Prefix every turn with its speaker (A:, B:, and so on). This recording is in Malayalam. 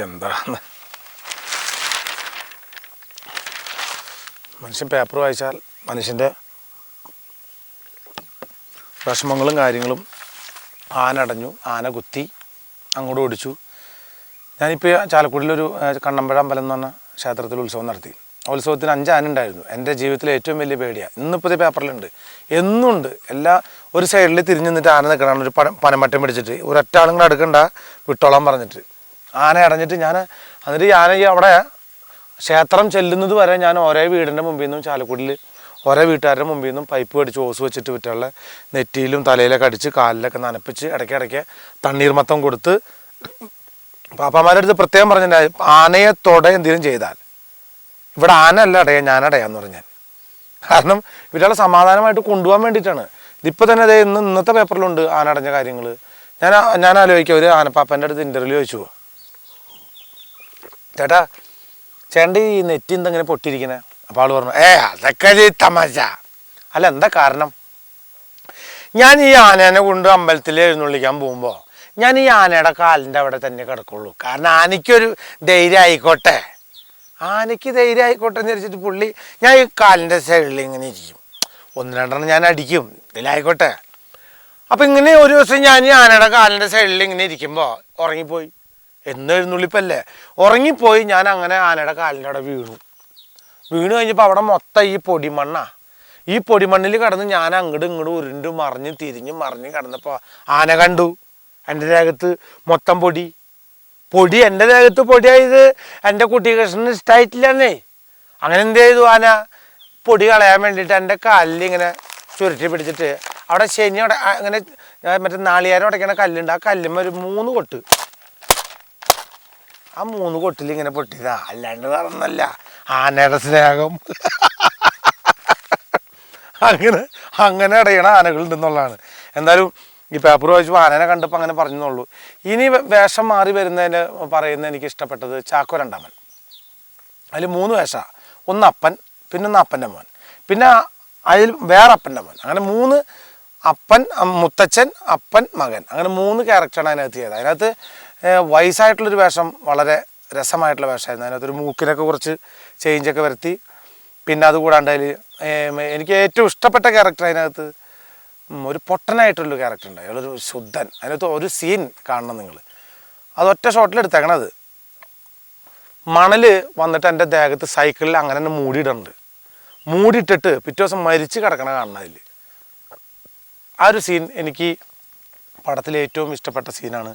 A: എന്താണ് മനുഷ്യൻ പേപ്പർ വായിച്ചാൽ മനുഷ്യൻ്റെ വിഷമങ്ങളും കാര്യങ്ങളും ആന അടഞ്ഞു, ആന കുത്തി, അങ്ങോട്ട് ഓടിച്ചു. ഞാനിപ്പോൾ ചാലക്കുടിയിലൊരു കണ്ണമ്പഴ അമ്പലം എന്ന് പറഞ്ഞ ക്ഷേത്രത്തിൽ ഉത്സവം നടത്തി. ഉത്സവത്തിന് 5 ആന ഉണ്ടായിരുന്നു. എൻ്റെ ജീവിതത്തിലെ ഏറ്റവും വലിയ പേടിയാണ്. ഇന്നിപ്പോൾ പേപ്പറിലുണ്ട്, എന്നുണ്ട്. ഒരു സൈഡിൽ തിരിഞ്ഞു നിന്നിട്ട് ആന നിൽക്കണം, ഒരു പനമട്ടം പിടിച്ചിട്ട് ഒരൊറ്റ ആളും കൂടെ അടുക്കണ്ട വിട്ടോളാൻ പറഞ്ഞിട്ട് ആന അടഞ്ഞിട്ട് എന്നിട്ട് ഞാൻ അവിടെ ക്ഷേത്രം ചെല്ലുന്നത് വരെ ഞാൻ ഓരോ വീടിൻ്റെ മുമ്പിൽ നിന്നും ചാലക്കുടിയിൽ ഓരോ വീട്ടുകാരുടെ മുമ്പിൽ നിന്നും പൈപ്പ് കടിച്ച് ഓസ് വെച്ചിട്ട് വിറ്റുള്ള നെറ്റിയിലും തലയിലൊക്കെ അടിച്ച് കാലിലൊക്കെ നനപ്പിച്ച് ഇടയ്ക്കിടയ്ക്ക് തണ്ണീർമത്തം കൊടുത്ത് പാപ്പാമാരുടെ അടുത്ത് പ്രത്യേകം പറഞ്ഞിട്ടുണ്ടായി, ആനയെ തൊടെ എന്തെങ്കിലും ചെയ്താൽ ഇവിടെ ആന അല്ല അടയാ, ഞാനടയാന്ന് പറഞ്ഞാൽ. കാരണം ഇവരുടെ സമാധാനമായിട്ട് കൊണ്ടുപോകാൻ വേണ്ടിയിട്ടാണ്. ഇതിപ്പോൾ തന്നെ അതേ ഇന്നത്തെ പേപ്പറിലുണ്ട് ആന അടഞ്ഞ കാര്യങ്ങൾ. ഞാൻ ആലോചിക്കുക, ഒരു ആനപ്പാപ്പൻ്റെ അടുത്ത് ഇൻ്റർവ്യൂ ചോദിച്ചു, ചേട്ടൻ്റെ ഈ നെറ്റി എന്തെങ്ങനെ പൊട്ടിയിരിക്കണേ? അപ്പോൾ ആൾ പറഞ്ഞു, അതൊക്കെ തമാശ. അല്ല, എന്താ കാരണം? ഞാൻ ഈ ആനേനെ കൊണ്ട് അമ്പലത്തിൽ എഴുന്നള്ളിക്കാൻ പോകുമ്പോൾ ഞാൻ ഈ ആനയുടെ കാലിൻ്റെ അവിടെ തന്നെ കിടക്കുള്ളൂ. കാരണം ആനയ്ക്കൊരു ധൈര്യം ആയിക്കോട്ടെ, ആനയ്ക്ക് ധൈര്യം ആയിക്കോട്ടെ എന്ന് വിചാരിച്ചിട്ട് പുള്ളി ഞാൻ ഈ കാലിൻ്റെ സൈഡിൽ ഇങ്ങനെ ഇരിക്കും. 1-2 ഞാൻ അടിക്കും, ഇതിലായിക്കോട്ടെ. അപ്പം ഇങ്ങനെ ഒരു ദിവസം ഞാൻ ഈ ആനയുടെ കാലിൻ്റെ സൈഡിൽ ഇങ്ങനെ ഇരിക്കുമ്പോൾ ഉറങ്ങിപ്പോയി. എഴുന്നള്ളിപ്പല്ലേ, ഉറങ്ങിപ്പോയി. ഞാൻ അങ്ങനെ ആനയുടെ കാലിൻ്റെ അവിടെ വീണു കഴിഞ്ഞപ്പോൾ അവിടെ മൊത്തം ഈ പൊടിമണ്ണാണ്. ഈ പൊടിമണ്ണിൽ കിടന്ന് ഞാൻ അങ്ങോട്ടും ഇങ്ങോട്ടും ഉരുണ്ടും മറിഞ്ഞും തിരിഞ്ഞും മറിഞ്ഞും കിടന്നപ്പോൾ ആന കണ്ടു എൻ്റെ ദേഹത്ത് മൊത്തം പൊടി. എൻ്റെ ദേഹത്ത് പൊടിയായത് എൻ്റെ കുട്ടികൃഷ്ണന് ഇഷ്ടമായിട്ടില്ലെന്നേ. അങ്ങനെ എന്ത് ചെയ്തു, ആന പൊടി കളയാൻ വേണ്ടിയിട്ട് എൻ്റെ കാലിൽ ഇങ്ങനെ ചുരുട്ടി പിടിച്ചിട്ട് അവിടെ അവിടെ അങ്ങനെ മറ്റേ നാളികേരം ഉടയ്ക്കണ കല്ലുണ്ട്, ആ കല്ലുമ്മ ഒരു 3 കൊട്ട്, ആ 3 കൊട്ടിൽ ഇങ്ങനെ പൊട്ടിയതാ. അല്ലാണ്ട് വേറൊന്നല്ല, ആനയുടെ സ്നേഹം. അങ്ങനെ അടയണ ആനകളുണ്ടെന്നുള്ളതാണ്. എന്തായാലും ഈ പേപ്പർ വായിച്ചപ്പോൾ ആനനെ കണ്ടപ്പോൾ അങ്ങനെ പറഞ്ഞെന്നുള്ളൂ. ഇനി വേഷം മാറി വരുന്നതിന് പറയുന്നത് എനിക്ക് ഇഷ്ടപ്പെട്ടത് ചാക്കോ രണ്ടാമൻ. അതിൽ 3 വേഷമാണ്. ഒന്ന് അപ്പൻ, പിന്നൊന്ന് അപ്പൻ്റെ മോൻ, പിന്നെ അതിൽ വേറെ അപ്പൻ്റെ മോൻ. അങ്ങനെ 3 അപ്പൻ, മുത്തച്ഛൻ, അപ്പൻ, മകൻ, അങ്ങനെ 3 ക്യാരക്ടറാണ് അതിനകത്ത് ചെയ്തത്. അതിനകത്ത് വയസ്സായിട്ടുള്ളൊരു വേഷം വളരെ രസമായിട്ടുള്ള വേഷമായിരുന്നു. അതിനകത്തൊരു മൂക്കിനൊക്കെ കുറച്ച് ചേഞ്ചൊക്കെ വരുത്തി. പിന്നെ അതുകൂടാണ്ട് അതിൽ എനിക്ക് ഏറ്റവും ഇഷ്ടപ്പെട്ട ക്യാരക്ടർ അതിനകത്ത് ഒരു പൊട്ടനായിട്ടുള്ളൊരു ക്യാരക്ടർ ഉണ്ട്. അയാളൊരു ശുദ്ധൻ. അതിനകത്ത് ഒരു സീൻ കാണണം നിങ്ങൾ, അതൊറ്റ ഷോട്ടിലെടുത്തേക്കണത്. മണൽ വന്നിട്ട് എൻ്റെ ദേഹത്ത് സൈക്കിളിൽ അങ്ങനെ തന്നെ മൂടിയിടുന്നുണ്ട്. മൂടിയിട്ടിട്ട് പിറ്റേ ദിവസം മരിച്ച് കിടക്കണ കാണണം അതിൽ. ആ ഒരു സീൻ എനിക്ക് പടത്തിലെ ഏറ്റവും ഇഷ്ടപ്പെട്ട സീനാണ്.